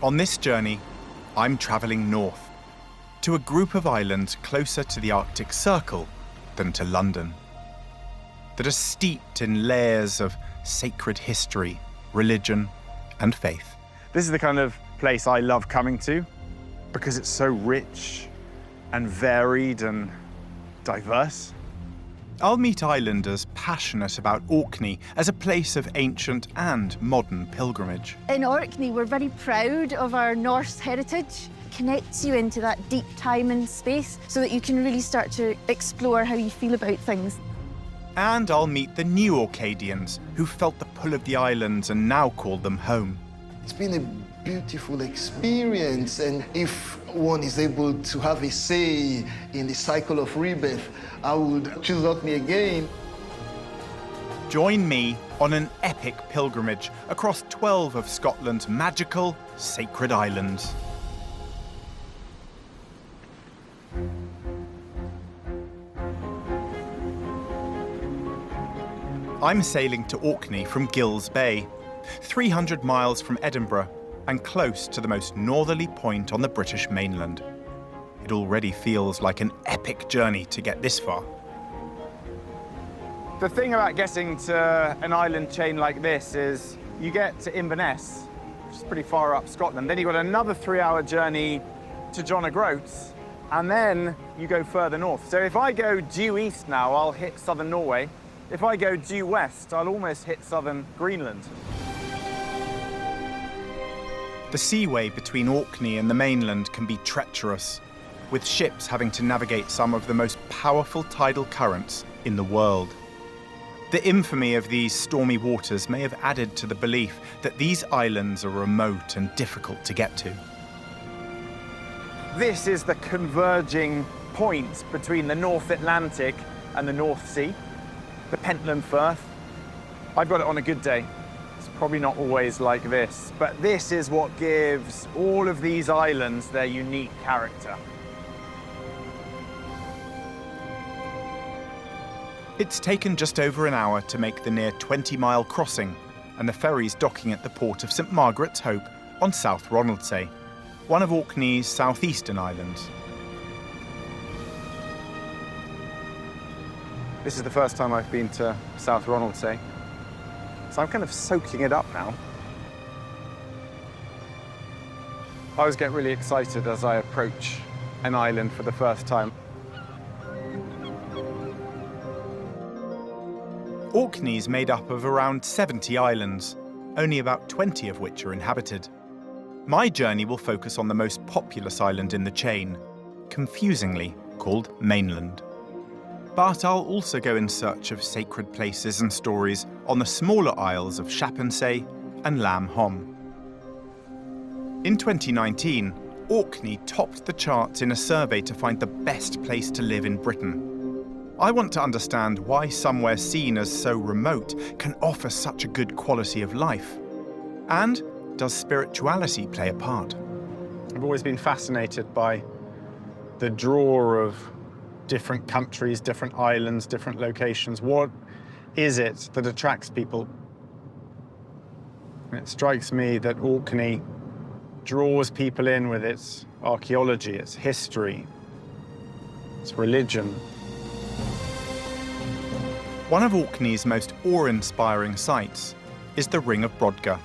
On this journey, I'm travelling north, to a group of islands closer to the Arctic Circle than to London, that are steeped in layers of sacred history, religion, and faith. This is the kind of place I love coming to because it's so rich and varied and diverse. I'll meet islanders passionate about Orkney as a place of ancient and modern pilgrimage. In Orkney, we're very proud of our Norse heritage. It connects you into that deep time and space so that you can really start to explore how you feel about things. And I'll meet the new Orcadians who felt the pull of the islands and now call them home. It's been a beautiful experience, and if one is able to have a say in the cycle of rebirth, I would choose Orkney again. Join me on an epic pilgrimage across 12 of Scotland's magical, sacred islands. I'm sailing to Orkney from Gills Bay, 300 miles from Edinburgh and close to the most northerly point on the British mainland. It already feels like an epic journey to get this far. The thing about getting to an island chain like this is you get to Inverness, which is pretty far up Scotland. Then you've got another 3-hour journey to John O'Groats, and then you go further north. So if I go due east now, I'll hit southern Norway. If I go due west, I'll almost hit southern Greenland. The seaway between Orkney and the mainland can be treacherous, with ships having to navigate some of the most powerful tidal currents in the world. The infamy of these stormy waters may have added to the belief that these islands are remote and difficult to get to. This is the converging point between the North Atlantic and the North Sea, the Pentland Firth. I've got it on a good day. It's probably not always like this, but this is what gives all of these islands their unique character. It's taken just over an hour to make the near 20-mile crossing, and the ferry's docking at the port of St Margaret's Hope on South Ronaldsay, one of Orkney's southeastern islands. This is the first time I've been to South Ronaldsay, so I'm kind of soaking it up now. I always get really excited as I approach an island for the first time. Orkney is made up of around 70 islands, only about 20 of which are inhabited. My journey will focus on the most populous island in the chain, confusingly called Mainland. But I'll also go in search of sacred places and stories on the smaller isles of Chappensay and Lam Hom. In 2019, Orkney topped the charts in a survey to find the best place to live in Britain. I want to understand why somewhere seen as so remote can offer such a good quality of life. And does spirituality play a part? I've always been fascinated by the draw of different countries, different islands, different locations. What is it that attracts people? And it strikes me that Orkney draws people in with its archaeology, its history, its religion. One of Orkney's most awe-inspiring sites is the Ring of Brodgar.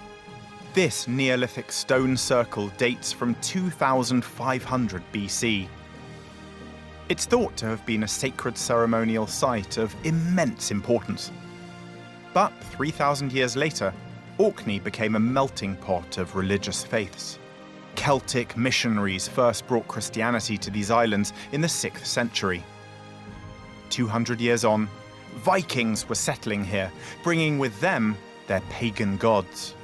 This Neolithic stone circle dates from 2500 BC. It's thought to have been a sacred ceremonial site of immense importance. But 3,000 years later, Orkney became a melting pot of religious faiths. Celtic missionaries first brought Christianity to these islands in the 6th century. 200 years on, Vikings were settling here, bringing with them their pagan gods.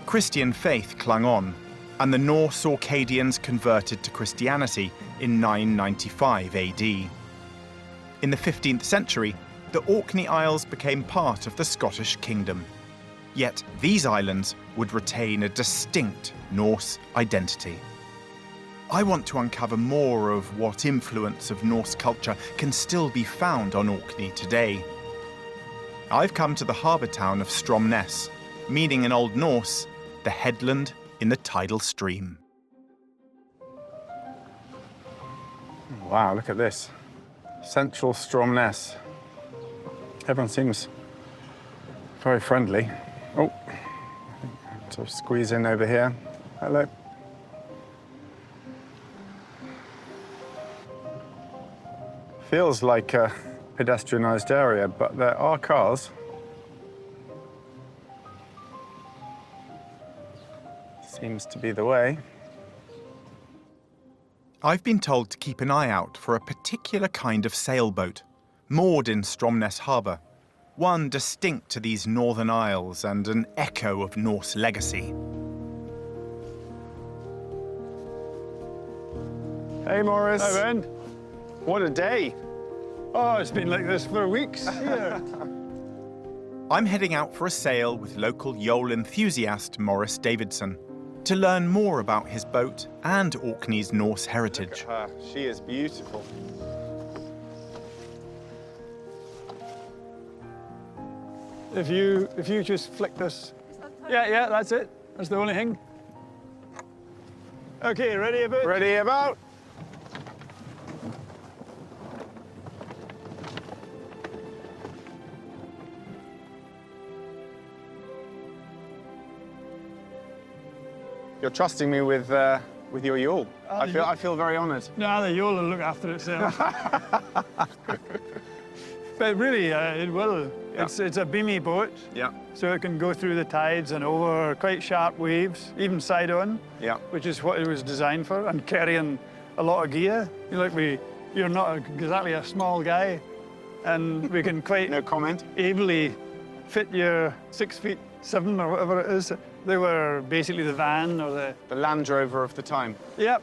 Christian faith clung on, and the Norse Orcadians converted to Christianity in 995 AD. In the 15th century, the Orkney Isles became part of the Scottish kingdom. Yet these islands would retain a distinct Norse identity. I want to uncover more of what influence of Norse culture can still be found on Orkney today. I've come to the harbour town of Stromness, meaning in Old Norse, the headland in the tidal stream. Wow, look at this. Central Stromness. Everyone seems very friendly. Oh, sort of squeeze in over here. Hello. Feels like a pedestrianised area, but there are cars. Seems to be the way. I've been told to keep an eye out for a particular kind of sailboat, moored in Stromness harbour, one distinct to these northern isles and an echo of Norse legacy. Hey, Morris. Hi, Ben. What a day. Oh, it's been like this for weeks. Yeah. I'm heading out for a sail with local yawl enthusiast Morris Davidson to learn more about his boat and Orkney's Norse heritage. Her. She is beautiful. If you just flick this. Yeah, that's it. That's the only thing. Okay, ready about? Ready about? You're trusting me with your yawl. I feel very honoured. No, the yawl will look after itself. But really, it will. Yeah. It's a beamy boat, Yeah. so it can go through the tides and over quite sharp waves, even side on, Yeah. which is what it was designed for, and carrying a lot of gear. You're not exactly a small guy, and we can quite No comment. ably fit your 6'7" or whatever it is. They were basically the van or the... The Land Rover of the time. Yep.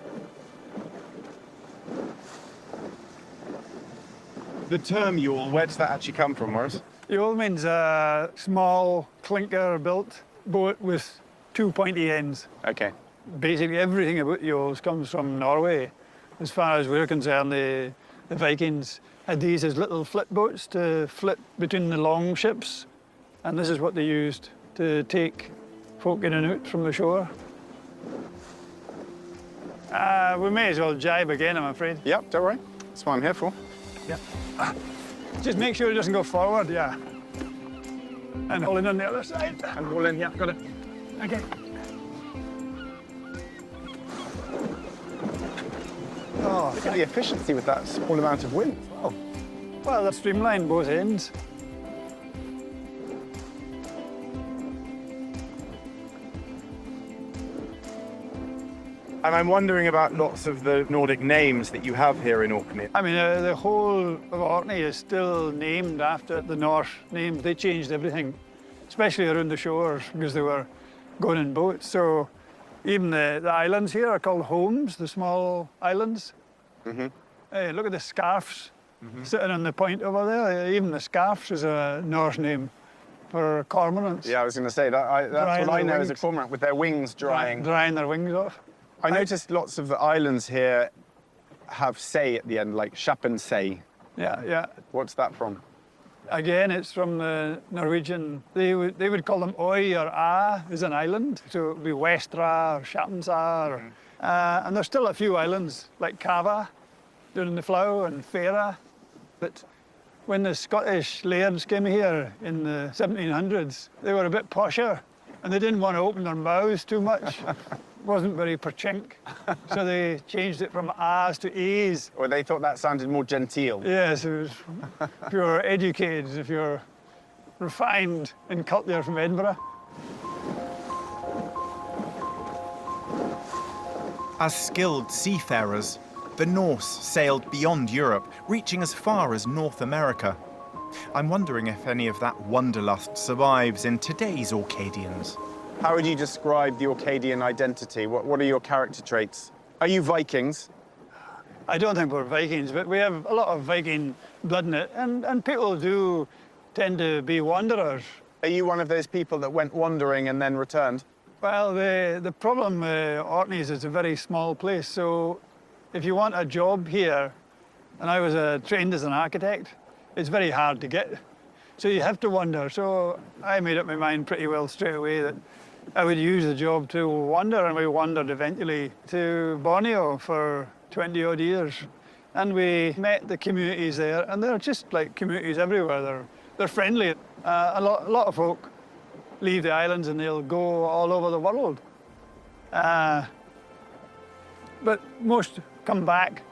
The term yawl, where does that actually come from, Morris? Yawl means a small clinker-built boat with two pointy ends. Okay. Basically everything about yawls comes from Norway. As far as we're concerned, the Vikings had these as little flit boats to flit between the long ships, and this is what they used to take folk in and out from the shore. We may as well jibe again, I'm afraid. Yep, don't worry. That's what I'm here for. Yeah. Just make sure it doesn't go forward, yeah. And hold it on the other side. And roll in, yeah, got it. Okay. Oh, Look at the efficiency with that small amount of wind. Oh. well, that's streamlined both ends. And I'm wondering about lots of the Nordic names that you have here in Orkney. I mean, the whole of Orkney is still named after the Norse names. They changed everything, especially around the shores, because they were going in boats. So even the islands here are called homes, the small islands. Mm-hmm. Hey, look at the scarfs sitting on the point over there. Even the scarfs is a Norse name for cormorants. Yeah, I was going to say, that's Drying what I their know as a wings. cormorant, with their wings drying. Drying their wings off. I noticed lots of the islands here have say at the end, like Shappen say. Yeah. What's that from? Again, it's from the Norwegian. They would call them Oi or A is an island. So it would be Westra or Shattensa. And there's still a few islands like Cava down in the Flow and Fera. But when the Scottish lairds came here in the 1700s, they were a bit posher and they didn't want to open their mouths too much. Wasn't very perchink. So they changed it from A's to A's. Or they thought that sounded more genteel. Yes, it was, if you're educated, if you're refined in culture from Edinburgh. As skilled seafarers, the Norse sailed beyond Europe, reaching as far as North America. I'm wondering if any of that wanderlust survives in today's Orcadians. How would you describe the Orcadian identity? What are your character traits? Are you Vikings? I don't think we're Vikings, but we have a lot of Viking blood in it, and people do tend to be wanderers. Are you one of those people that went wandering and then returned? Well, the problem with Orkney is it's a very small place, so if you want a job here, and I was trained as an architect, it's very hard to get. So you have to wander. So I made up my mind pretty well straight away that I would use the job to wander, and we wandered eventually to Borneo for 20 odd years. And we met the communities there, and they're just like communities everywhere. They're friendly. A lot of folk leave the islands and they'll go all over the world. But most come back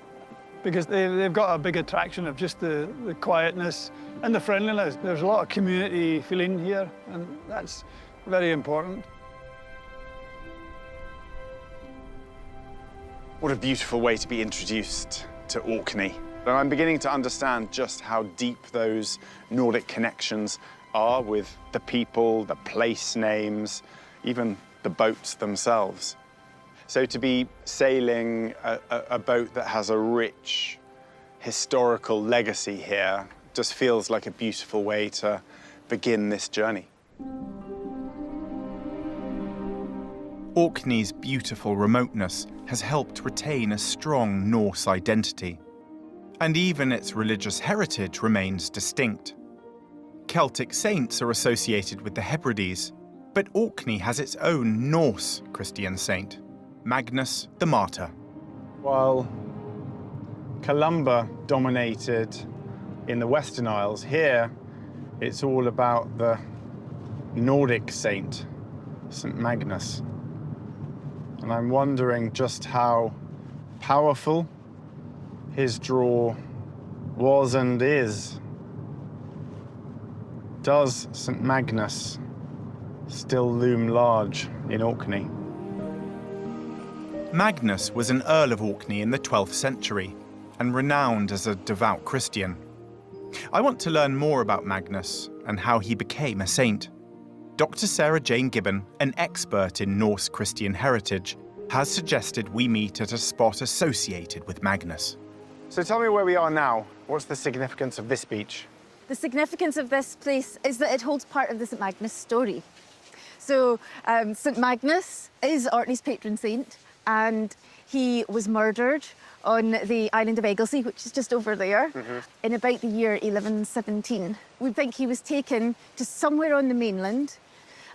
because they've got a big attraction of just the quietness and the friendliness. There's a lot of community feeling here, and that's very important. What a beautiful way to be introduced to Orkney. And I'm beginning to understand just how deep those Nordic connections are with the people, the place names, even the boats themselves. So to be sailing a boat that has a rich historical legacy here just feels like a beautiful way to begin this journey. Orkney's beautiful remoteness has helped retain a strong Norse identity, and even its religious heritage remains distinct. Celtic saints are associated with the Hebrides, but Orkney has its own Norse Christian saint, Magnus the Martyr. While Columba dominated in the Western Isles, here it's all about the Nordic saint, St. Magnus. And I'm wondering just how powerful his draw was and is. Does St. Magnus still loom large in Orkney? Magnus was an Earl of Orkney in the 12th century and renowned as a devout Christian. I want to learn more about Magnus and how he became a saint. Dr. Sarah Jane Gibbon, an expert in Norse Christian heritage, has suggested we meet at a spot associated with Magnus. So tell me where we are now. What's the significance of this beach? The significance of this place is that it holds part of the St. Magnus story. So St. Magnus is Orkney's patron saint, and he was murdered on the island of Egglesey, which is just over there, in about the year 1117. We think he was taken to somewhere on the mainland,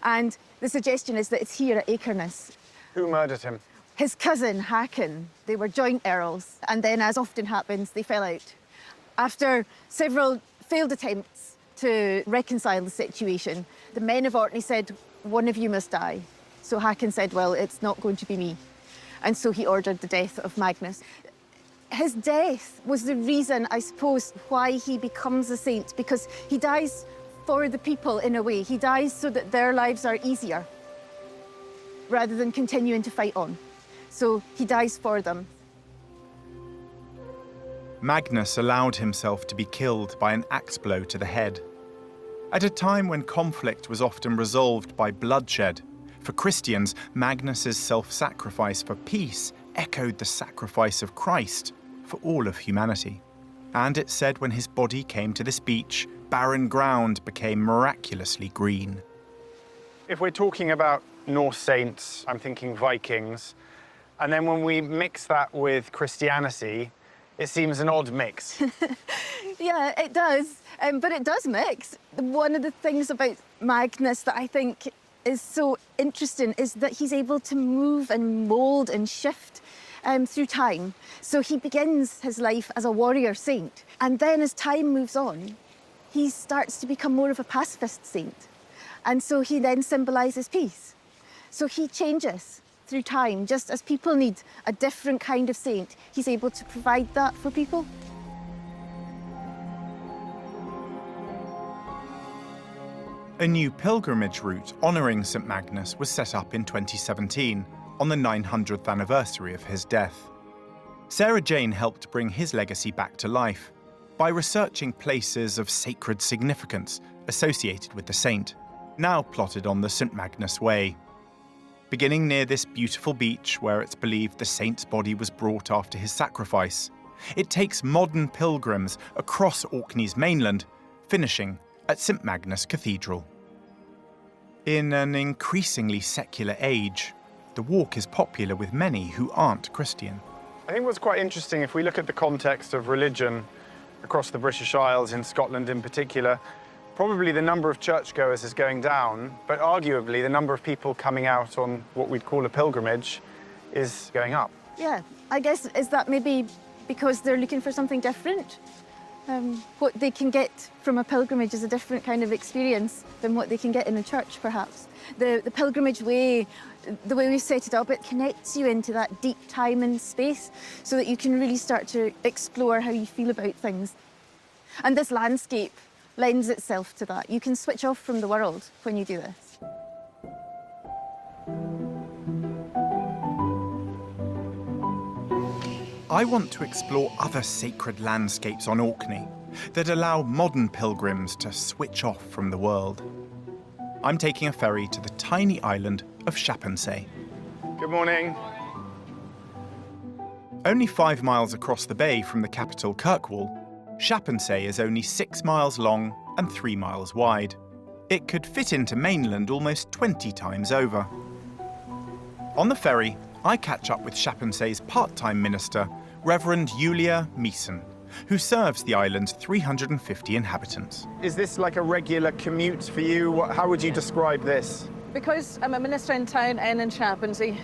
and the suggestion is that it's here at Acreness. Who murdered him? His cousin, Hakon. They were joint earls, and then, as often happens, they fell out. After several failed attempts to reconcile the situation, the men of Orkney said, one of you must die. So Hakon said, well, it's not going to be me. And so he ordered the death of Magnus. His death was the reason, I suppose, why he becomes a saint, because he dies for the people in a way. He dies so that their lives are easier, rather than continuing to fight on. So he dies for them. Magnus allowed himself to be killed by an axe blow to the head. At a time when conflict was often resolved by bloodshed, for Christians, Magnus's self-sacrifice for peace echoed the sacrifice of Christ for all of humanity. And it said when his body came to this beach, barren ground became miraculously green. If we're talking about Norse saints, I'm thinking Vikings. And then when we mix that with Christianity, it seems an odd mix. Yeah, it does, but it does mix. One of the things about Magnus that I think is so interesting is that he's able to move and mould and shift through time. So he begins his life as a warrior saint, and then as time moves on, he starts to become more of a pacifist saint. And so he then symbolises peace. So he changes through time, just as people need a different kind of saint. He's able to provide that for people. A new pilgrimage route honouring St. Magnus was set up in 2017, on the 900th anniversary of his death. Sarah Jane helped bring his legacy back to life by researching places of sacred significance associated with the saint, now plotted on the St. Magnus Way. Beginning near this beautiful beach where it's believed the saint's body was brought after his sacrifice, it takes modern pilgrims across Orkney's mainland, finishing at St. Magnus Cathedral. In an increasingly secular age, the walk is popular with many who aren't Christian. I think what's quite interesting, if we look at the context of religion across the British Isles, in Scotland in particular, Probably the number of churchgoers is going down, but arguably the number of people coming out on what we'd call a pilgrimage is going up. Yeah, I guess, is that maybe because they're looking for something different? What they can get from a pilgrimage is a different kind of experience than what they can get in a church, perhaps. The pilgrimage way, the way we set it up, it connects you into that deep time and space so that you can really start to explore how you feel about things. And this landscape lends itself to that. You can switch off from the world when you do this. I want to explore other sacred landscapes on Orkney that allow modern pilgrims to switch off from the world. I'm taking a ferry to the tiny island of Chappensay. Good morning. Only 5 miles across the bay from the capital Kirkwall, Chappensay is only 6 miles long and 3 miles wide. It could fit into mainland almost 20 times over. On the ferry, I catch up with Chappensay's part-time minister, Reverend Julia Meeson, who serves the island's 350 inhabitants. Is this like a regular commute for you? How would you describe this? Because I'm a minister in town and in Chappensay,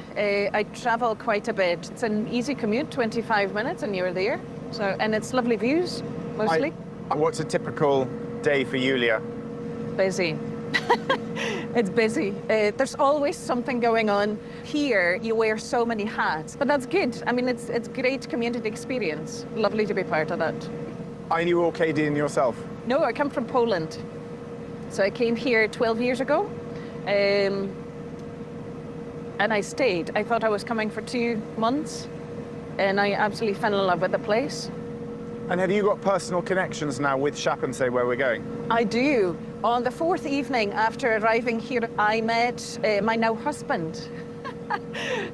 I travel quite a bit. It's an easy commute, 25 minutes and you're there. So, and it's lovely views, mostly. What's a typical day for Julia? Busy. It's busy. There's always something going on. Here, you wear so many hats, but that's good. I mean, it's great community experience. Lovely to be part of that. Are you Orcadian yourself? No, I come from Poland. So I came here 12 years ago, and I stayed. I thought I was coming for 2 months, and I absolutely fell in love with the place. And have you got personal connections now with Chappensay, where we're going? I do. On the 4th evening after arriving here, I met my now husband.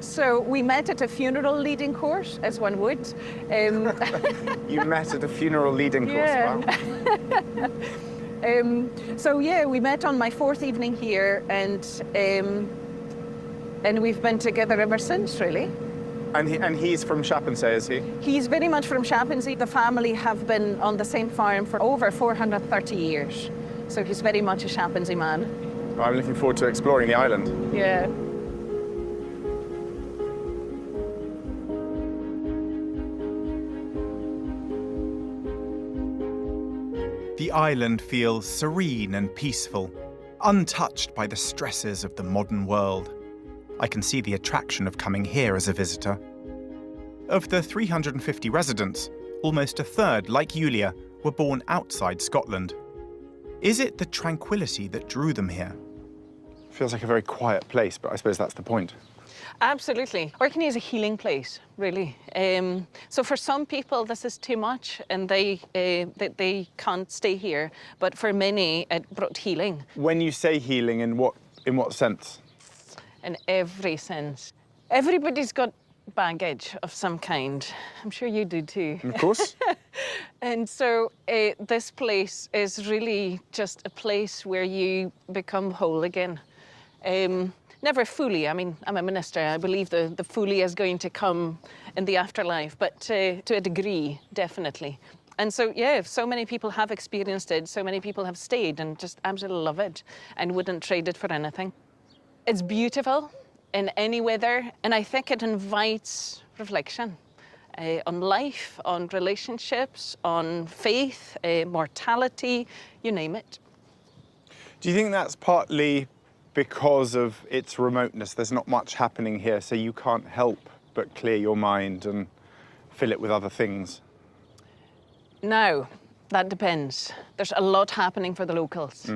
So we met at a funeral leading course, as one would. You met at a funeral leading course, Yeah. Wow. So yeah, we met on my 4th evening here, and we've been together ever since, really. And he's from Chappensay, is he? He's very much from Chappensay. The family have been on the same farm for over 430 years. So he's very much a Chappensay man. I'm looking forward to exploring the island. Yeah. The island feels serene and peaceful, untouched by the stresses of the modern world. I can see the attraction of coming here as a visitor. Of the 350 residents, almost a third, like Julia, were born outside Scotland. Is it the tranquility that drew them here? Feels like a very quiet place, but I suppose that's the point. Absolutely. Orkney is a healing place, really. So for some people, this is too much, and they can't stay here. But for many, it brought healing. When you say healing, in what sense? In every sense. Everybody's got baggage of some kind. I'm sure you do too. Of course. And so this place is really just a place where you become whole again. Never fully. I mean, I'm a minister. I believe the fully is going to come in the afterlife, but to a degree, definitely. And so, yeah, so many people have experienced it. So many people have stayed and just absolutely love it and wouldn't trade it for anything. It's beautiful in any weather, and I think it invites reflection on life, on relationships, on faith, mortality, you name it. Do you think that's partly because of its remoteness? There's not much happening here, so you can't help but clear your mind and fill it with other things? No, that depends. There's a lot happening for the locals.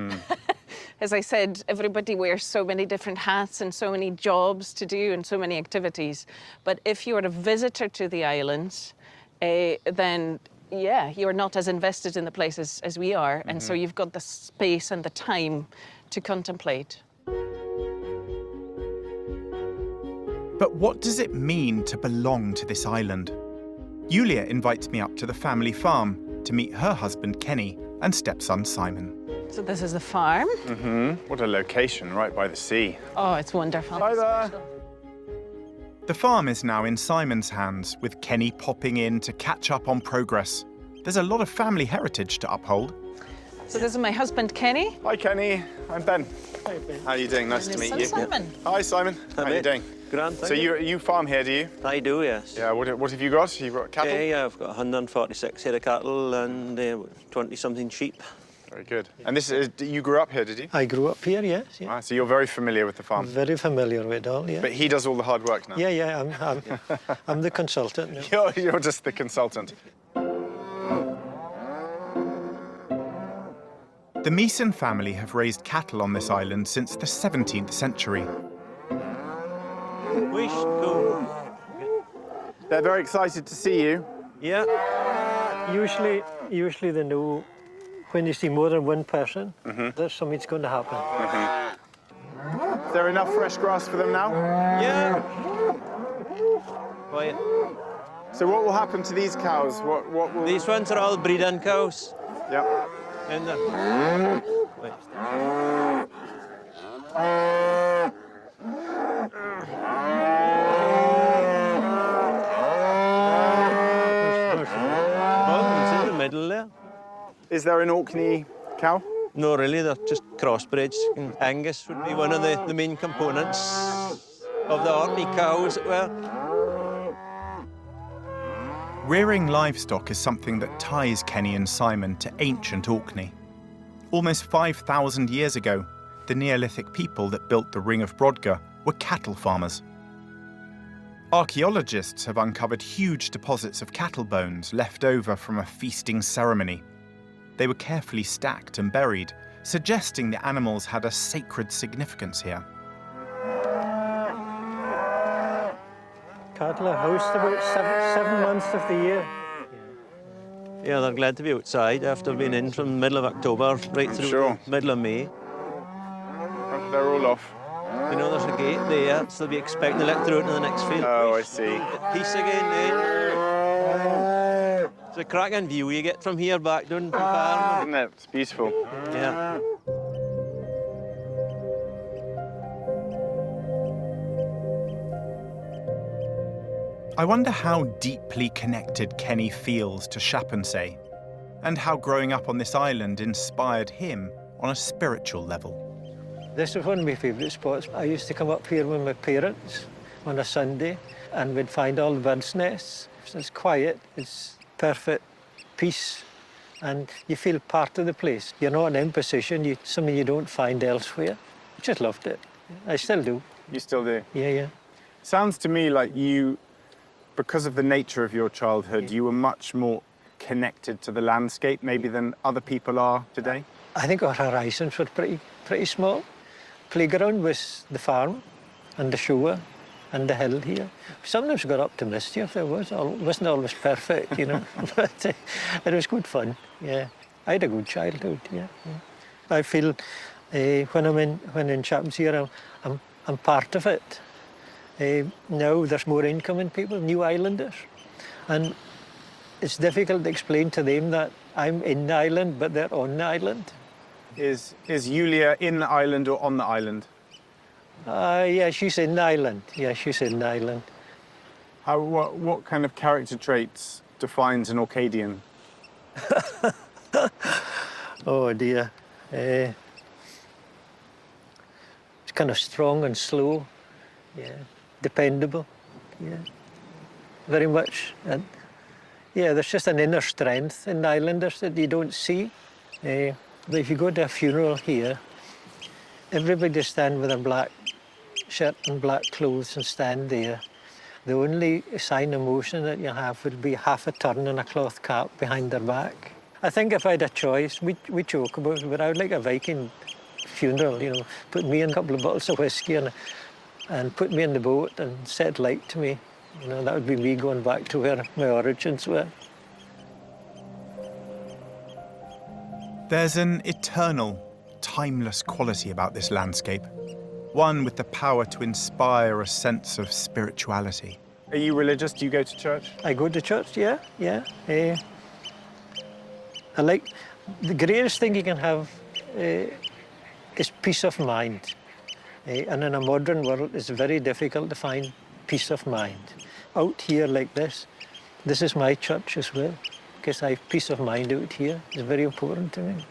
As I said, everybody wears so many different hats and so many jobs to do and so many activities. But if you're a visitor to the islands, then yeah, you're not as invested in the place as we are. And so you've got the space and the time to contemplate. But what does it mean to belong to this island? Julia invites me up to the family farm to meet her husband Kenny and stepson Simon. So this is the farm. What a location, right by the sea. Oh, it's wonderful. Hi there. The farm is now in Simon's hands, with Kenny popping in to catch up on progress. There's a lot of family heritage to uphold. So this is my husband, Kenny. Hi, Kenny. I'm Ben. Hi, Ben. How are you doing? Nice to And his meet son, you. Simon. Hi, Simon. How are you mate. doing? Grand, So thank you farm here, do you? I do, yes. Yeah. What have you got? You've got cattle? Yeah, I've got 146 head of cattle and 20-something sheep. Very good. And this is, you grew up here, did you? I grew up here, yes. Yeah. Ah, so you're very familiar with the farm. Very familiar with all, yeah. But he does all the hard work now. Yeah, I'm the consultant. Now. You're just the consultant. The Meeson family have raised cattle on this island since the 17th century. We should go. They're very excited to see you. Yeah. Usually they know when you see more than one person, that something's going to happen. Is there enough fresh grass for them now? Yeah. Quiet. So what will happen to these cows? What will... These ones are all breeding cows. Yeah. In there. Wait. Buttons in the middle there. Is there an Orkney cow? No, really, they're just crossbreds. Angus would be one of the main components of the Orkney cows as well. Rearing livestock is something that ties Kenny and Simon to ancient Orkney. Almost 5,000 years ago, the Neolithic people that built the Ring of Brodgar were cattle farmers. Archaeologists have uncovered huge deposits of cattle bones left over from a feasting ceremony. They were carefully stacked and buried, suggesting the animals had a sacred significance here. Cattle are housed about seven months of the year. Yeah, they're glad to be outside after being in from the middle of October right through Sure. the middle of May. They're all off. You know, there's a gate there, so they'll be expecting to let through into the next field. Oh, I see. Peace again, then. It's a cracking view you get from here back down to the farm. Isn't it? It's beautiful. Yeah. I wonder how deeply connected Kenny feels to Chappensay, and how growing up on this island inspired him on a spiritual level. This is one of my favourite spots. I used to come up here with my parents on a Sunday and we'd find all the birds' nests. It's quiet, it's perfect peace, and you feel part of the place. You're not in imposition, something you don't find elsewhere. I just loved it. I still do. You still do. Yeah. Sounds to me like you, because of the nature of your childhood, you were much more connected to the landscape maybe than other people are today. I think our horizons were pretty small. Playground was the farm and the shore and the hill here. Sometimes got up to mischief. It wasn't always perfect, you know, but it was good fun. Yeah, I had a good childhood. Yeah. I feel when in Chappensay, I'm part of it. Now there's more incoming people, new islanders, and it's difficult to explain to them that I'm in the island, but they're on the island. Is Julia in the island or on the island? Yeah, she's in the island. Yeah, she's in the island. What kind of character traits defines an Orcadian? Oh dear. It's kind of strong and slow. Yeah, dependable. Yeah, very much. And yeah, there's just an inner strength in the islanders that you don't see. But if you go to a funeral here, everybody stand with a black shirt and black clothes and stand there. The only sign of motion that you have would be half a turn and a cloth cap behind their back. I think if I had a choice, we joke about it, but I would like a Viking funeral, you know, put me in a couple of bottles of whiskey and put me in the boat and set light to me. You know, that would be me going back to where my origins were. There's an eternal, timeless quality about this landscape, one with the power to inspire a sense of spirituality. Are you religious? Do you go to church? I go to church, yeah. I like, the greatest thing you can have is peace of mind. And in a modern world, it's very difficult to find peace of mind. Out here like this is my church as well, because I have peace of mind out here. It's very important to me.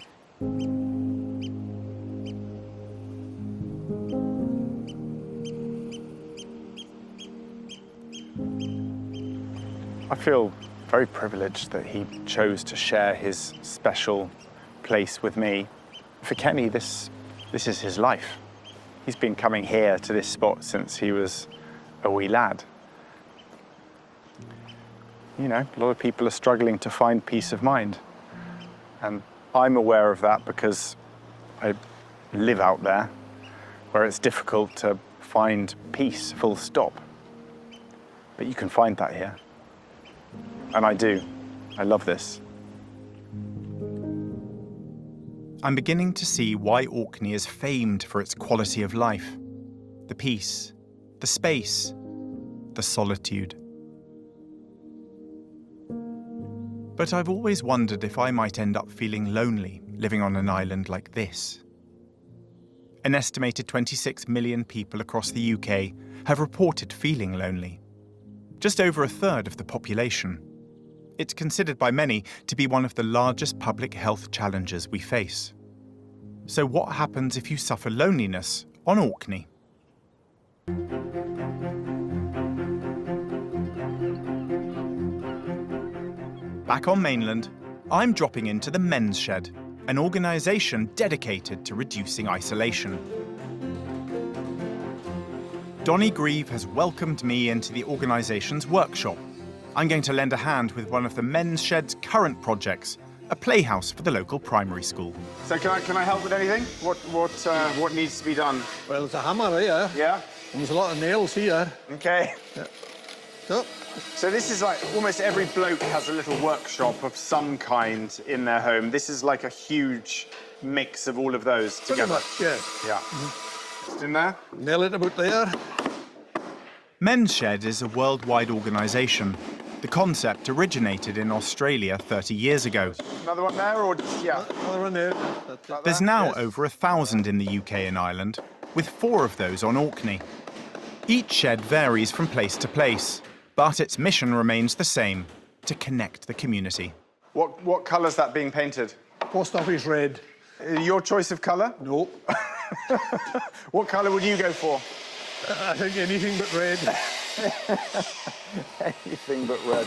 I feel very privileged that he chose to share his special place with me. For Kenny, this is his life. He's been coming here to this spot since he was a wee lad. You know, a lot of people are struggling to find peace of mind. And I'm aware of that because I live out there, where it's difficult to find peace, full stop. But you can find that here. And I do. I love this. I'm beginning to see why Orkney is famed for its quality of life. The peace, the space, the solitude. But I've always wondered if I might end up feeling lonely living on an island like this. An estimated 26 million people across the UK have reported feeling lonely. Just over a third of the population. It's considered by many to be one of the largest public health challenges we face. So what happens if you suffer loneliness on Orkney? Back on mainland, I'm dropping into the Men's Shed, an organisation dedicated to reducing isolation. Donnie Grieve has welcomed me into the organisation's workshop. I'm going to lend a hand with one of the Men's Shed's current projects, a playhouse for the local primary school. So can I help with anything? What needs to be done? Well, there's a hammer here. Yeah? And there's a lot of nails here. Okay. Yeah. So this is like, almost every bloke has a little workshop of some kind in their home. This is like a huge mix of all of those together. Pretty much, yeah. Yeah. Just in there? Nail it about there. Men's Shed is a worldwide organisation. The concept originated in Australia 30 years ago. Another one there, or yeah? Another one there. There's now over 1,000 in the UK and Ireland, with 4 of those on Orkney. Each shed varies from place to place, but its mission remains the same, to connect the community. What colour's that being painted? Post office red. Your choice of colour? No. What colour would you go for? I think anything but red. Anything but red.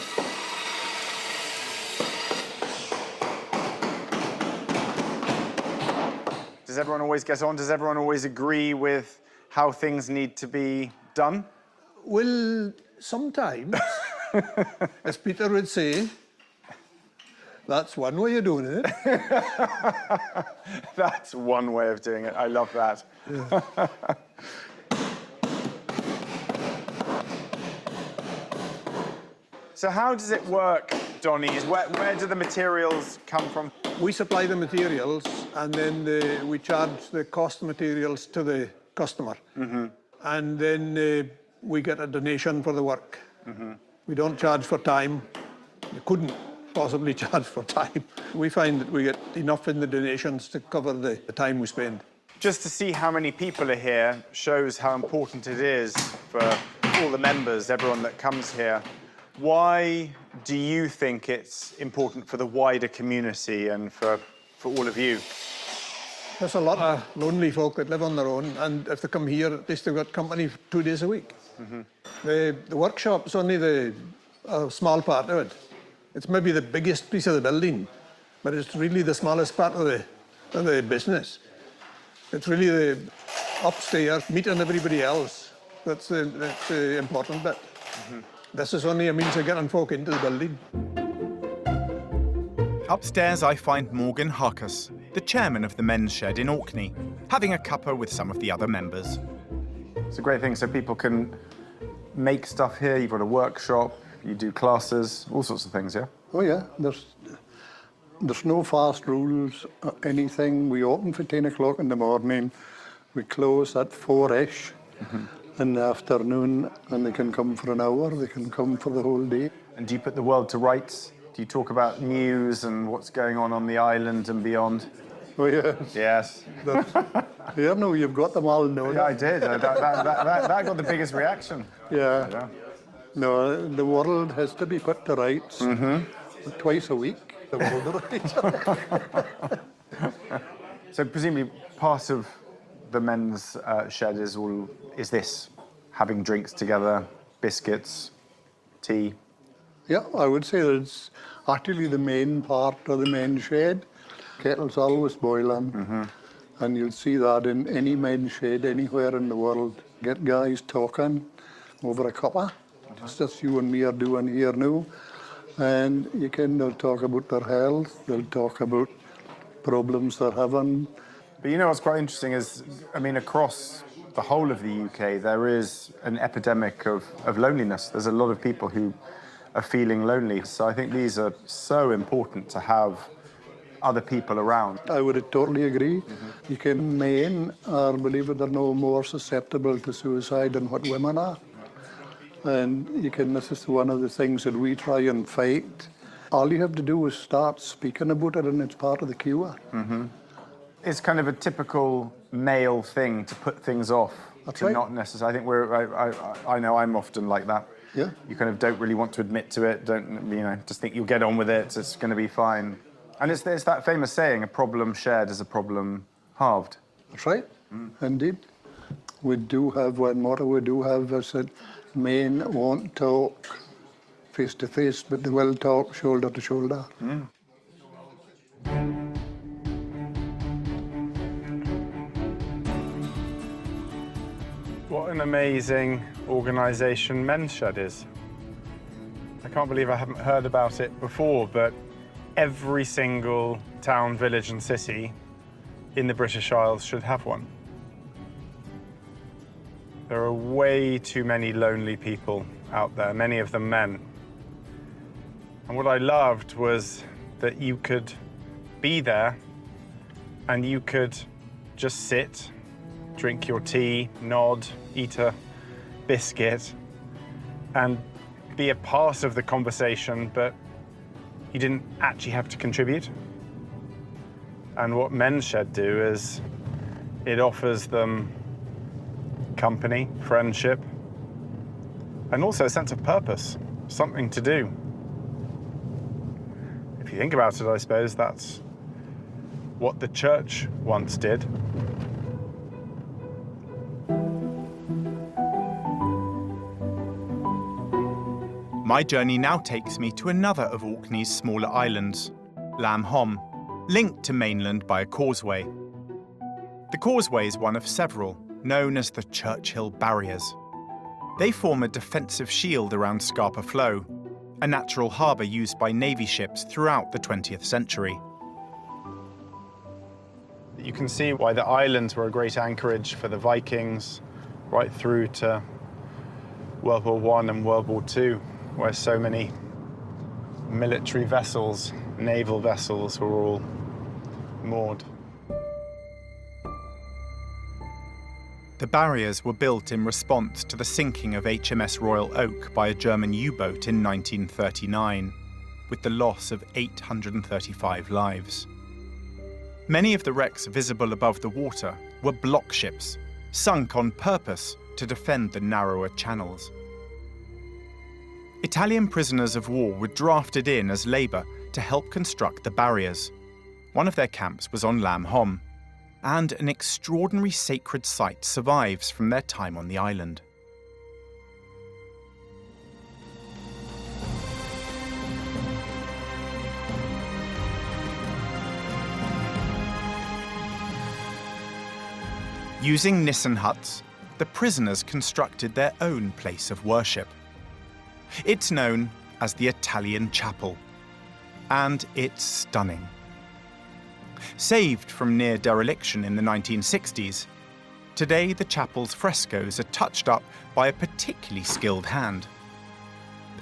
Does everyone always get on? Does everyone always agree with how things need to be done? Well, sometimes, as Peter would say, that's one way of doing it. That's one way of doing it. I love that. Yeah. So how does it work, Donnie? Where do the materials come from? We supply the materials, and then we charge the cost of materials to the customer. Mm-hmm. And then we get a donation for the work. Mm-hmm. We don't charge for time. You couldn't possibly charge for time. We find that we get enough in the donations to cover the time we spend. Just to see how many people are here shows how important it is for all the members, everyone that comes here. Why do you think it's important for the wider community and for all of you? There's a lot of lonely folk that live on their own, and if they come here, at least they've got company 2 days a week. Mm-hmm. The workshop's only a small part of it. It's maybe the biggest piece of the building, but it's really the smallest part of the business. It's really the upstairs, meeting everybody else. That's the important bit. Mm-hmm. This is only a means of getting folk into the building. Upstairs, I find Morgan Harkus, the chairman of the Men's Shed in Orkney, having a cuppa with some of the other members. It's a great thing, so people can make stuff here. You've got a workshop, you do classes, all sorts of things, yeah? Oh yeah, there's no fast rules or anything. We open for 10 o'clock in the morning, we close at 4-ish. Mm-hmm. In the afternoon, and they can come for an hour, they can come for the whole day. And do you put the world to rights? Do you talk about news and what's going on the island and beyond? Oh, yes. Yes. Yeah, no, you've got them all now. Yeah, I did. That got the biggest reaction. Yeah. No, the world has to be put to rights. Mm-hmm. Twice a week, the world to rights. So presumably part of the men's shed is this, having drinks together, biscuits, tea. Yeah, I would say that it's actually the main part of the men's shed. Kettle's always boiling, and you'll see that in any men's shed anywhere in the world. Get guys talking over a cuppa, just as you and me are doing here now. And they'll talk about their health, they'll talk about problems they're having. But you know what's quite interesting is, I mean, across the whole of the UK, there is an epidemic of loneliness. There's a lot of people who are feeling lonely. So I think these are so important to have other people around. I would totally agree. Men are, believe it or not, more susceptible to suicide than what women are. And this is one of the things that we try and fight. All you have to do is start speaking about it, and it's part of the cure. It's kind of a typical male thing to put things off. That's to right. Not necessarily. I think I know I'm often like that. Yeah. You kind of don't really want to admit to it. Just think you'll get on with it. It's going to be fine. And it's that famous saying: "A problem shared is a problem halved." That's right, indeed. We do have one motto we do have is that men won't talk face to face, but they will talk shoulder to shoulder. What an amazing organisation Men's Shed is. I can't believe I haven't heard about it before, but every single town, village and city in the British Isles should have one. There are way too many lonely people out there, many of them men. And what I loved was that you could be there and you could just sit, drink your tea, nod, eat a biscuit, and be a part of the conversation, but you didn't actually have to contribute. And what Men's Shed do is it offers them company, friendship, and also a sense of purpose, something to do. If you think about it, I suppose that's what the church once did. My journey now takes me to another of Orkney's smaller islands, Lam Hom, linked to mainland by a causeway. The causeway is one of several, known as the Churchill Barriers. They form a defensive shield around Scapa Flow, a natural harbour used by Navy ships throughout the 20th century. You can see why the islands were a great anchorage for the Vikings, right through to World War I and World War II, where so many military vessels, naval vessels, were all moored. The barriers were built in response to the sinking of HMS Royal Oak by a German U-boat in 1939, with the loss of 835 lives. Many of the wrecks visible above the water were block ships, sunk on purpose to defend the narrower channels. Italian prisoners of war were drafted in as labour to help construct the barriers. One of their camps was on Lam Hom, and an extraordinary sacred site survives from their time on the island. Using Nissen huts, the prisoners constructed their own place of worship. It's known as the Italian Chapel, and it's stunning. Saved from near dereliction in the 1960s, today the chapel's frescoes are touched up by a particularly skilled hand.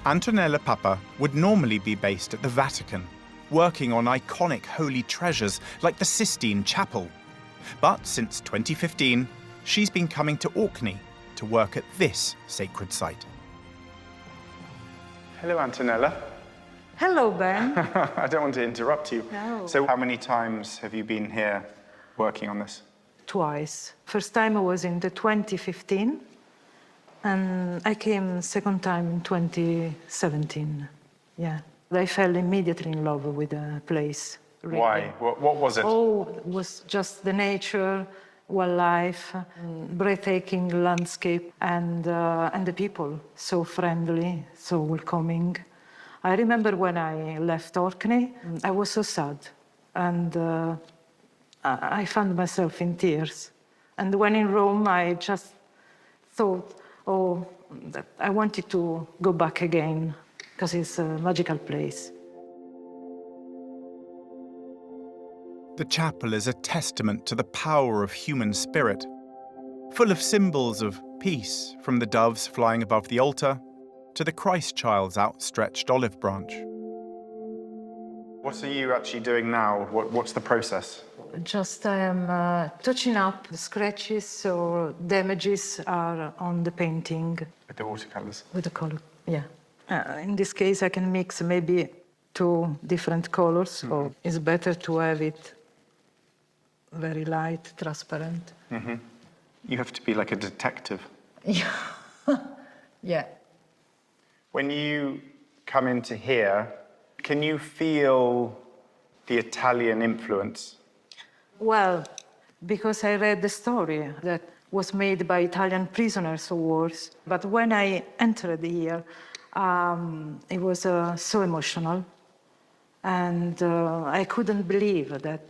Antonella Papa would normally be based at the Vatican, working on iconic holy treasures like the Sistine Chapel. But since 2015, she's been coming to Orkney to work at this sacred site. Hello, Antonella. Hello, Ben. I don't want to interrupt you. No. So how many times have you been here working on this? Twice. First time I was in the 2015, and I came second time in 2017. Yeah. I fell immediately in love with the place. really. Why? What was it? Oh, it was just the nature, wildlife, breathtaking landscape, and the people, so friendly, so welcoming. I remember when I left Orkney, I was so sad, and I found myself in tears. And when in Rome, I just thought, oh, that I wanted to go back again, because it's a magical place. The chapel is a testament to the power of human spirit, full of symbols of peace, from the doves flying above the altar to the Christ child's outstretched olive branch. What are you actually doing now? What's the process? Just I am touching up the scratches or damages are on the painting With the watercolours. with the color. Yeah. In this case, I can mix maybe 2 different colors, so it's better to have it very light, transparent. You have to be like a detective. Yeah. Yeah. When you come into here, can you feel the Italian influence? Well, because I read the story that was made by Italian prisoners of wars. But when I entered here, it was so emotional. And I couldn't believe that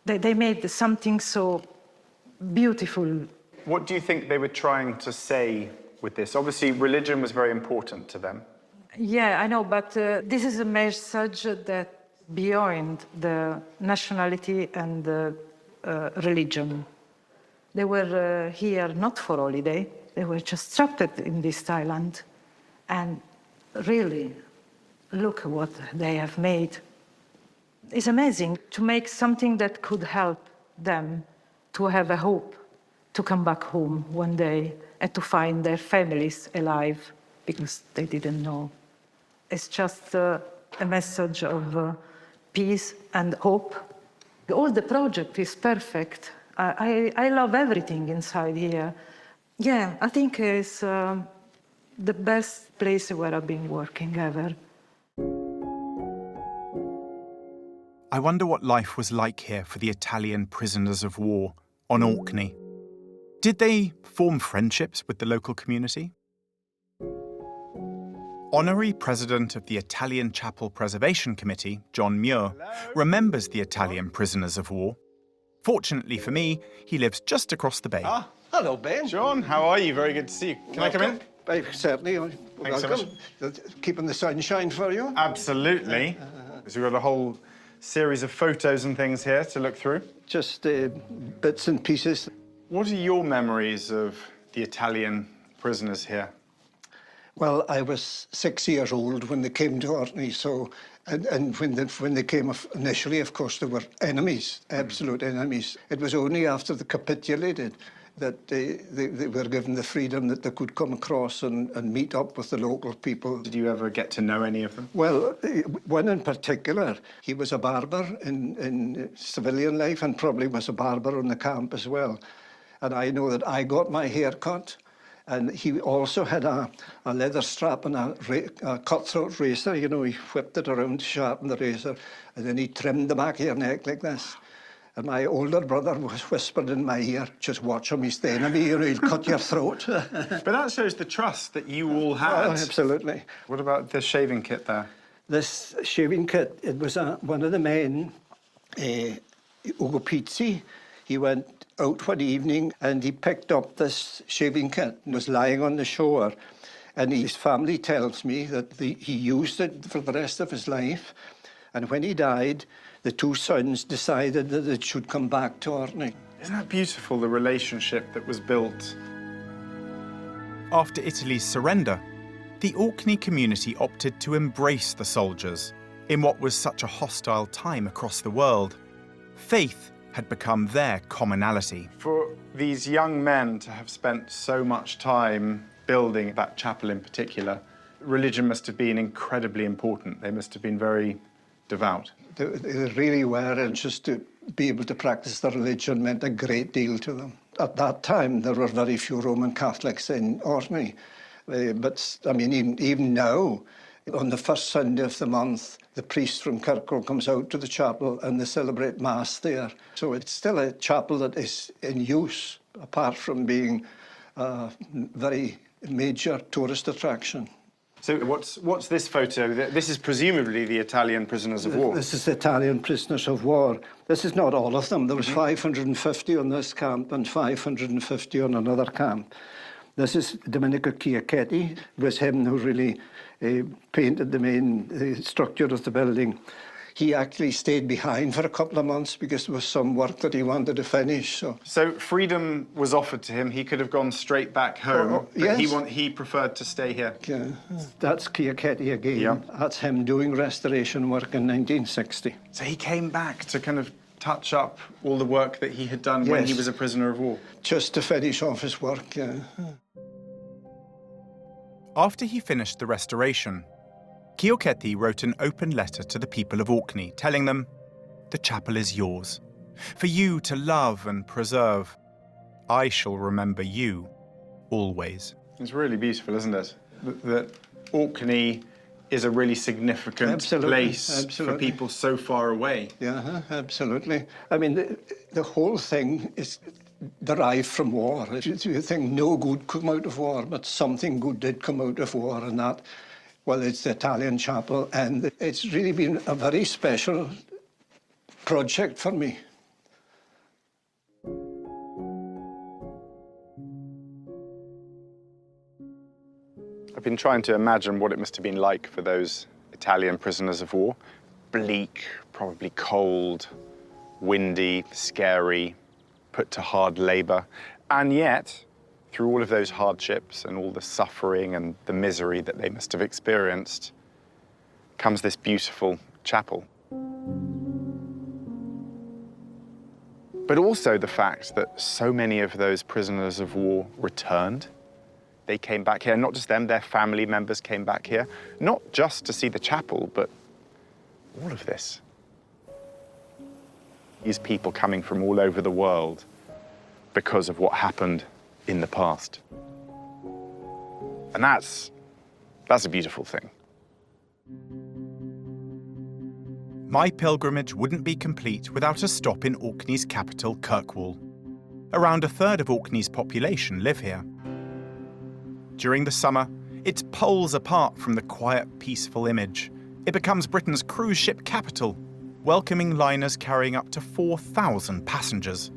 they made something so beautiful. What do you think they were trying to say with this? Obviously, religion was very important to them. Yeah, I know, but this is a message that beyond the nationality and the religion. They were here not for holiday. They were just trapped in this island. And really, look what they have made. It's amazing to make something that could help them to have a hope to come back home one day and to find their families alive, because they didn't know. It's just a message of peace and hope. All the project is perfect. I love everything inside here. Yeah, I think it's the best place where I've been working ever. I wonder what life was like here for the Italian prisoners of war on Orkney. Did they form friendships with the local community? Honorary President of the Italian Chapel Preservation Committee, John Muir, remembers the Italian prisoners of war. Fortunately for me, he lives just across the bay. Ah, hello, Ben. John, how are you? Very good to see you. Can I come in? Certainly. Thanks so Welcome. Keeping the sunshine for you. Absolutely. So we've got a whole series of photos and things here to look through. Just bits and pieces. What are your memories of the Italian prisoners here? Well, I was 6 years old when they came to Orkney, so and when they came initially, of course, they were enemies, absolute enemies. It was only after they capitulated that they were given the freedom that they could come across and meet up with the local people. Did you ever get to know any of them? Well, one in particular, he was a barber in civilian life and probably was a barber on the camp as well. And I know that I got my hair cut, and he also had a leather strap and a cutthroat razor. You know, he whipped it around to sharpen the razor, and then he trimmed the back of your neck like this. And my older brother was whispered in my ear, just watch him, he's the enemy, you know, he'll cut your throat. But that shows the trust that you all had. Oh, absolutely. What about the shaving kit there? This shaving kit, it was one of the men, Ugo Pizzi. He went out one evening and he picked up this shaving kit and was lying on the shore. And his family tells me that he used it for the rest of his life. And when he died, the 2 sons decided that it should come back to Orkney. Isn't that beautiful, the relationship that was built? After Italy's surrender, the Orkney community opted to embrace the soldiers in what was such a hostile time across the world. Faith had become their commonality. For these young men to have spent so much time building that chapel in particular, religion must have been incredibly important. They must have been very devout. They really were, and just to be able to practice their religion meant a great deal to them. At that time, there were very few Roman Catholics in Orkney. But, I mean, even now, On the first Sunday of the month, the priest from Kirkwall comes out to the chapel and they celebrate Mass there. So it's still a chapel that is in use, apart from being a very major tourist attraction. So what's this photo? This is presumably the Italian prisoners of war. This is the Italian prisoners of war. This is not all of them. There was 550 on this camp and 550 on another camp. This is Domenico Chiacchetti. It was him who really painted the main structure of the building. He actually stayed behind for a couple of months because there was some work that he wanted to finish. So freedom was offered to him. He could have gone straight back home, but yes. he preferred to stay here. Yeah, that's Chiacchetti again. Yeah. That's him doing restoration work in 1960. So he came back to kind of touch up all the work that he had done when he was a prisoner of war. Just to finish off his work, yeah. After he finished the restoration, Chiacchetti wrote an open letter to the people of Orkney, telling them, "The chapel is yours, for you to love and preserve. I shall remember you, always." It's really beautiful, isn't it? That Orkney is a really significant place for people so far away. Yeah, absolutely. I mean, the whole thing is derived from war. You think no good come out of war, but something good did come out of war, and that, well, it's the Italian chapel, and it's really been a very special project for me. I've been trying to imagine what it must have been like for those Italian prisoners of war. Bleak, probably cold, windy, scary, put to hard labor. And yet, through all of those hardships and all the suffering and the misery that they must have experienced, comes this beautiful chapel. But also the fact that so many of those prisoners of war returned. They came back here, not just them, their family members came back here, not just to see the chapel, but all of this. These people coming from all over the world because of what happened in the past. And that's a beautiful thing. My pilgrimage wouldn't be complete without a stop in Orkney's capital, Kirkwall. Around a third of Orkney's population live here. During the summer, it's poles apart from the quiet, peaceful image. It becomes Britain's cruise ship capital, welcoming liners carrying up to 4,000 passengers.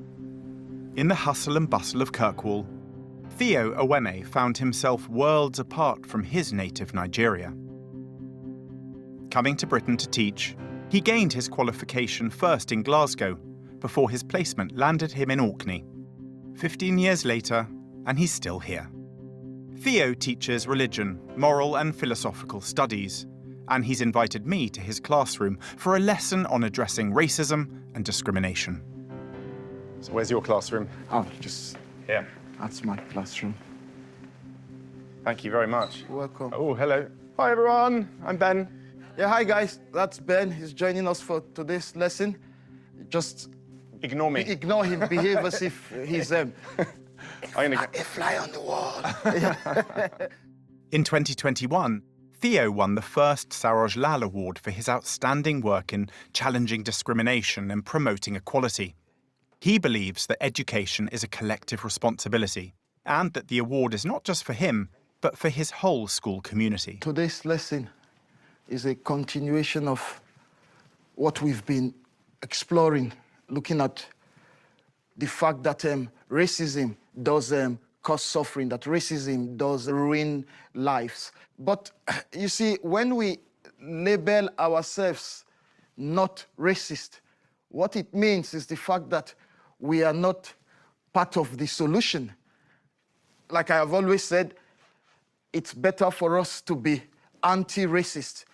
In the hustle and bustle of Kirkwall, Theo Oweme found himself worlds apart from his native Nigeria. Coming to Britain to teach, he gained his qualification first in Glasgow, before his placement landed him in Orkney. 15 years later, and he's still here. Theo teaches religion, moral and philosophical studies, and he's invited me to his classroom for a lesson on addressing racism and discrimination. So where's your classroom? Oh, just here. That's my classroom. Thank you very much. You're welcome. Oh, hello. Hi, everyone. I'm Ben. Yeah, hi, guys. That's Ben. He's joining us for today's lesson. Just ignore me. Ignore him. Behave as if he's them. I'm gonna A fly on the wall. In 2021, Theo won the first Saroj Lal Award for his outstanding work in challenging discrimination and promoting equality. He believes that education is a collective responsibility and that the award is not just for him, but for his whole school community. Today's lesson is a continuation of what we've been exploring, looking at the fact that racism does cause suffering, that racism does ruin lives. But you see, when we label ourselves not racist, what it means is the fact that we are not part of the solution. Like I have always said, it's better for us to be anti-racist,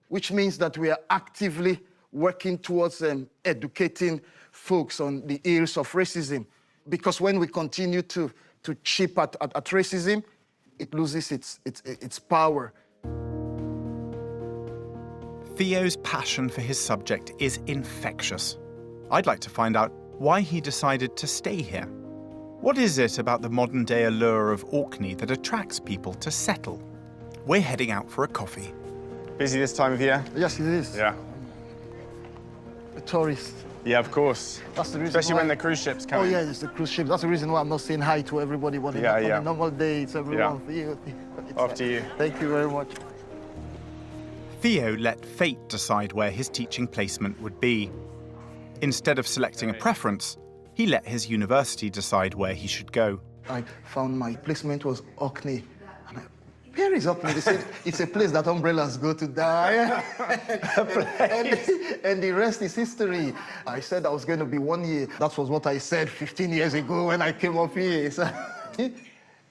which means that we are actively working towards educating folks on the ills of racism. Because when we continue to chip at racism, it loses its power. Theo's passion for his subject is infectious. I'd like to find out why he decided to stay here. What is it about the modern-day allure of Orkney that attracts people to settle? We're heading out for a coffee. Busy this time of year? Yes, it is. Yeah. A tourist. Yeah, of course. That's the reason Especially why... when the cruise ships come Oh, in. yeah, it's the cruise ship. That's the reason why I'm not saying hi to everybody. But on a normal day, it's everyone. Yeah. After you. Thank you very much. Theo let fate decide where his teaching placement would be. Instead of selecting a preference, he let his university decide where he should go. I found my placement was Orkney. And where is Orkney? They said it's a place that umbrellas go to die. and the rest is history. I said I was going to be 1 year. That was what I said 15 years ago when I came up here.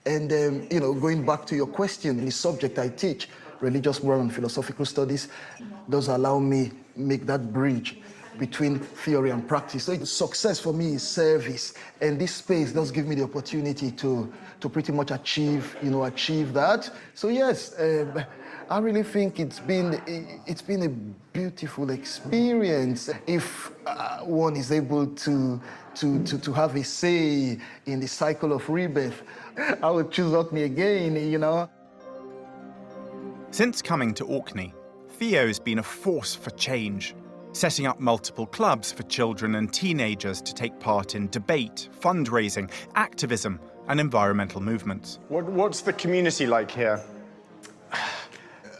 And, you know, going back to your question, the subject I teach, religious, moral, and philosophical studies, does allow me make that bridge between theory and practice. So success for me is service, and this space does give me the opportunity to pretty much achieve that. So yes, I really think it's been a beautiful experience if one is able to have a say in the cycle of rebirth. I would choose Orkney again, you know. Since coming to Orkney, Theo's been a force for change, setting up multiple clubs for children and teenagers to take part in debate, fundraising, activism, and environmental movements. What's the community like here?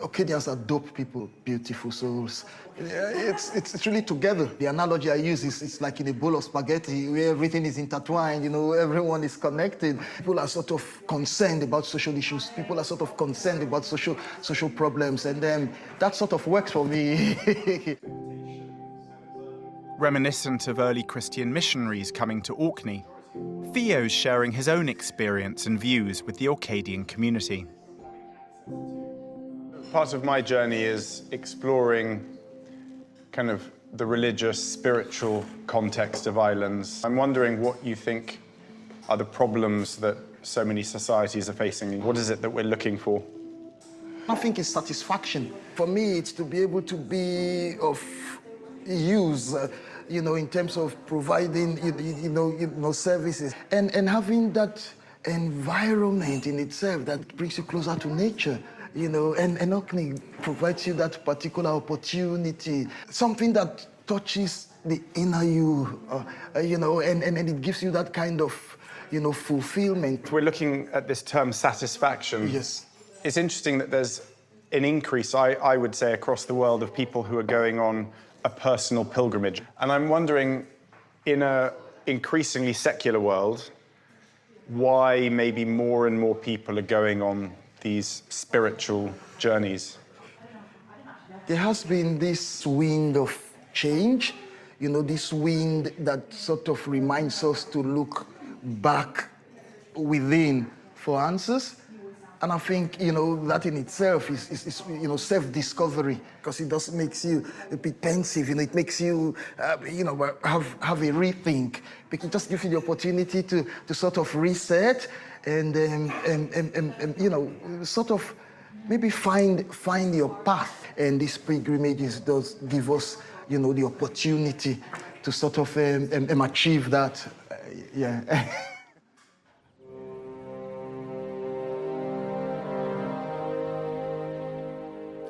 Orkneyans are dope people, beautiful souls. It's really together. The analogy I use is it's like in a bowl of spaghetti where everything is intertwined, you know, everyone is connected. People are sort of concerned about social issues. People are sort of concerned about social problems, and that sort of works for me. Reminiscent of early Christian missionaries coming to Orkney, Theo's sharing his own experience and views with the Orcadian community. Part of my journey is exploring kind of the religious, spiritual context of islands. I'm wondering what you think are the problems that so many societies are facing. What is it that we're looking for? I think it's satisfaction. For me, it's to be able to be of use, you know, in terms of providing, you know, services and having that environment in itself that brings you closer to nature. You know, and Orkney provides you that particular opportunity, something that touches the inner you, you know, and it gives you that kind of, you know, fulfillment. We're looking at this term satisfaction. Yes. It's interesting that there's an increase, I would say, across the world of people who are going on a personal pilgrimage. And I'm wondering, in an increasingly secular world, why maybe more and more people are going on these spiritual journeys? There has been this wind of change, you know, this wind that sort of reminds us to look back within for answers. And I think, you know, that in itself is you know, self-discovery, because it just makes you a bit pensive, you know, it makes you, you know, have a rethink. It just gives you the opportunity to sort of reset and you know, sort of maybe find your path. And these pilgrimages does give us, you know, the opportunity to sort of achieve that, yeah.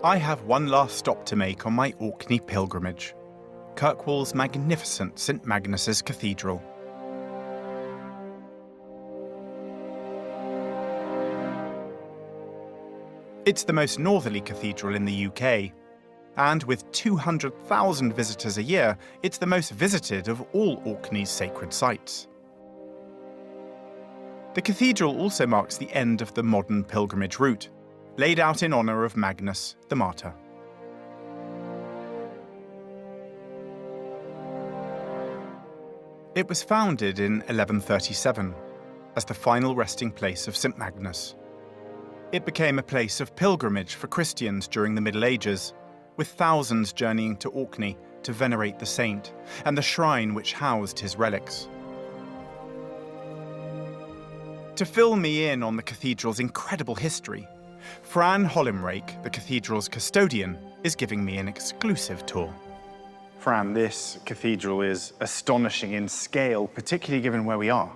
I have one last stop to make on my Orkney pilgrimage, Kirkwall's magnificent St Magnus's Cathedral. It's the most northerly cathedral in the UK, and with 200,000 visitors a year, it's the most visited of all Orkney's sacred sites. The cathedral also marks the end of the modern pilgrimage route, laid out in honour of Magnus the Martyr. It was founded in 1137 as the final resting place of St Magnus. It became a place of pilgrimage for Christians during the Middle Ages, with thousands journeying to Orkney to venerate the saint and the shrine which housed his relics. To fill me in on the cathedral's incredible history, Fran Hollinrake, the cathedral's custodian, is giving me an exclusive tour. Fran, this cathedral is astonishing in scale, particularly given where we are.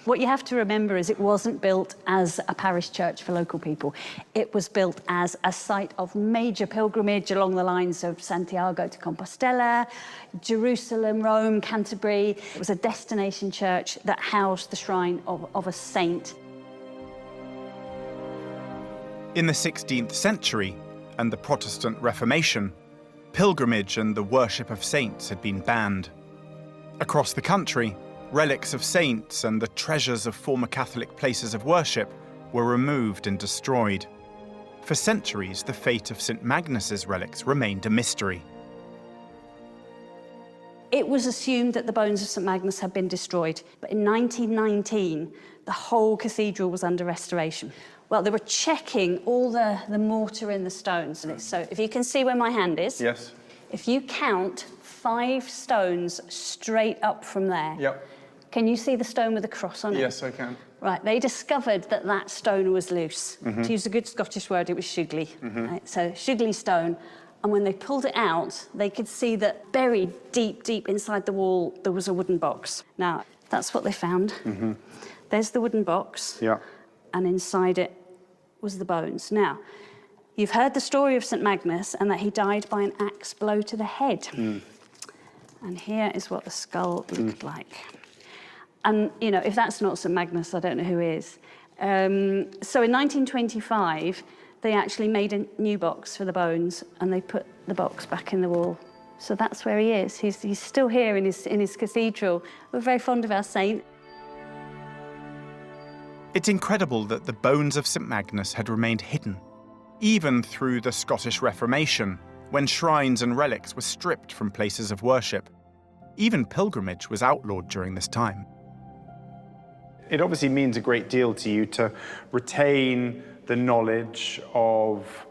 What you have to remember is it wasn't built as a parish church for local people. It was built as a site of major pilgrimage along the lines of Santiago de Compostela, Jerusalem, Rome, Canterbury. It was a destination church that housed the shrine of a saint. In the 16th century and the Protestant Reformation, pilgrimage and the worship of saints had been banned. Across the country, relics of saints and the treasures of former Catholic places of worship were removed and destroyed. For centuries, the fate of St. Magnus's relics remained a mystery. It was assumed that the bones of St. Magnus had been destroyed, but in 1919, the whole cathedral was under restoration. Well, they were checking all the mortar in the stones. So if you can see where my hand is, Yes. if you count 5 stones straight up from there, Yep. can you see the stone with the cross on it? Yes, I can. Right, they discovered that that stone was loose. To use a good Scottish word, it was shugly. Right, so shugly stone. And when they pulled it out, they could see that buried deep, deep inside the wall, there was a wooden box. Now, that's what they found. There's the wooden box. Yeah. And inside it was the bones. Now, you've heard the story of St. Magnus and that he died by an axe blow to the head. And here is what the skull looked like. And, you know, if that's not St. Magnus, I don't know who is. So in 1925, they actually made a new box for the bones and they put the box back in the wall. So that's where he is. He's still here in his cathedral. We're very fond of our saint. It's incredible that the bones of St. Magnus had remained hidden, even through the Scottish Reformation, when shrines and relics were stripped from places of worship. Even pilgrimage was outlawed during this time. It obviously means a great deal to you to retain the knowledge of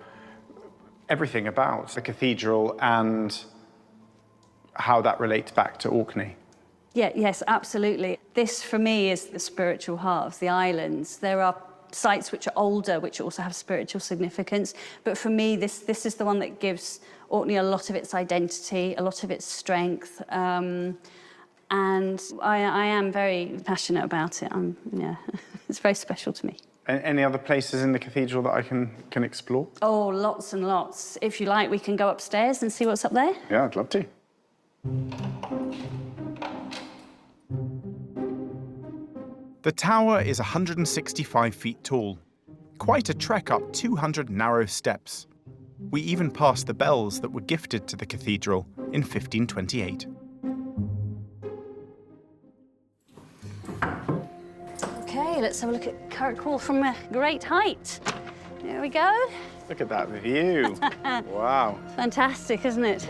everything about the cathedral and how that relates back to Orkney. Yeah, yes, absolutely. This, for me, is the spiritual heart of the islands. There are sites which are older, which also have spiritual significance. But for me, this is the one that gives Orkney a lot of its identity, a lot of its strength. And I am very passionate about it. Yeah, it's very special to me. Any other places in the cathedral that I can explore? Oh, lots and lots. If you like, we can go upstairs and see what's up there. Yeah, I'd love to. The tower is 165 feet tall, quite a trek up 200 narrow steps. We even passed the bells that were gifted to the cathedral in 1528. Okay, let's have a look at Kirkwall from a great height. There we go. Look at that view. Wow. Fantastic, isn't it?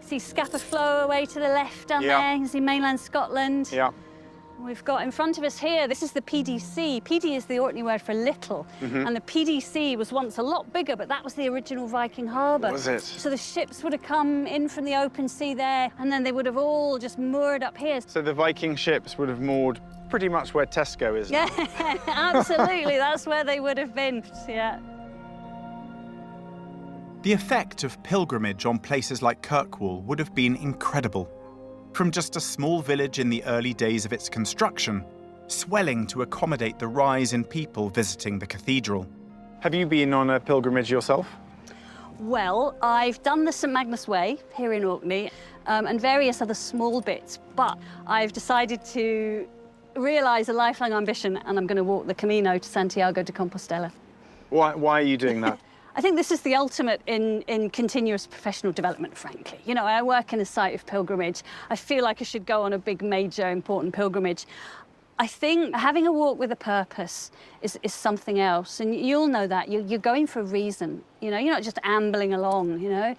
See Scapa Flow away to the left down there. You can see mainland Scotland. Yeah. We've got in front of us here, this is the PDC. PD is the Orkney word for little. And the PDC was once a lot bigger, but that was the original Viking harbour. Was it? So the ships would have come in from the open sea there, and then they would have all just moored up here. So the Viking ships would have moored pretty much where Tesco is now. Yeah, absolutely. That's where they would have been, yeah. The effect of pilgrimage on places like Kirkwall would have been incredible. From just a small village in the early days of its construction, swelling to accommodate the rise in people visiting the cathedral. Have you been on a pilgrimage yourself? Well, I've done the St Magnus Way here in Orkney and various other small bits, but I've decided to realise a lifelong ambition and I'm going to walk the Camino to Santiago de Compostela. Why are you doing that? I think this is the ultimate in continuous professional development, frankly. You know, I work in a site of pilgrimage. I feel like I should go on a big, major, important pilgrimage. I think having a walk with a purpose is something else. And you'll know that. You're going for a reason. You know, you're not just ambling along, you know.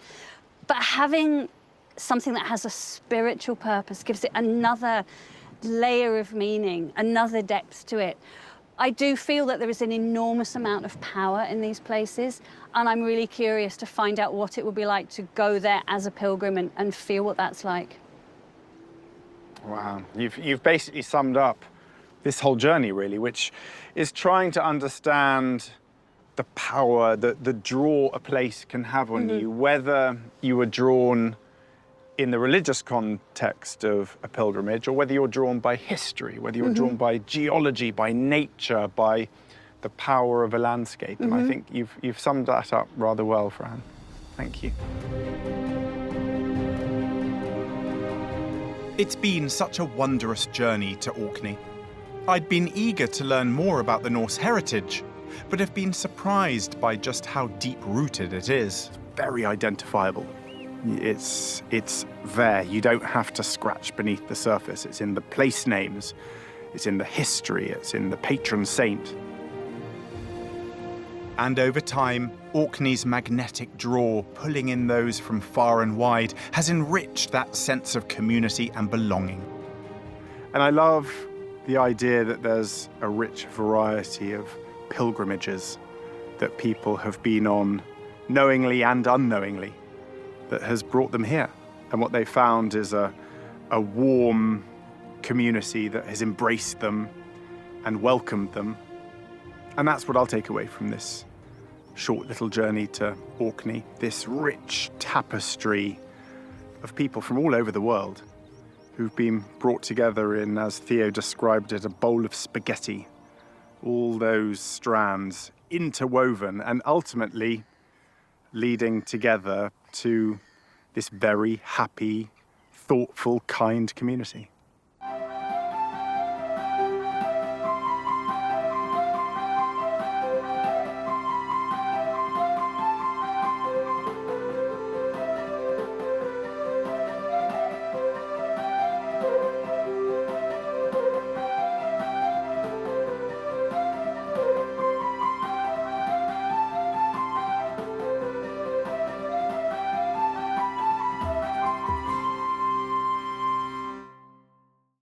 But having something that has a spiritual purpose gives it another layer of meaning, another depth to it. I do feel that there is an enormous amount of power in these places, and I'm really curious to find out what it would be like to go there as a pilgrim and feel what that's like. Wow, you've basically summed up this whole journey, really, which is trying to understand the power, the draw a place can have on you, whether you were drawn in the religious context of a pilgrimage, or whether you're drawn by history, whether you're drawn by geology, by nature, by the power of a landscape. And I think you've summed that up rather well, Fran. Thank you. It's been such a wondrous journey to Orkney. I'd been eager to learn more about the Norse heritage, but have been surprised by just how deep-rooted it is. Very identifiable. It's there. You don't have to scratch beneath the surface. It's in the place names, it's in the history, it's in the patron saint. And over time, Orkney's magnetic draw, pulling in those from far and wide, has enriched that sense of community and belonging. And I love the idea that there's a rich variety of pilgrimages that people have been on, knowingly and unknowingly, that has brought them here. And what they found is a warm community that has embraced them and welcomed them. And that's what I'll take away from this short little journey to Orkney, this rich tapestry of people from all over the world who've been brought together in, as Theo described it, a bowl of spaghetti. All those strands interwoven and ultimately leading together to this very happy, thoughtful, kind community.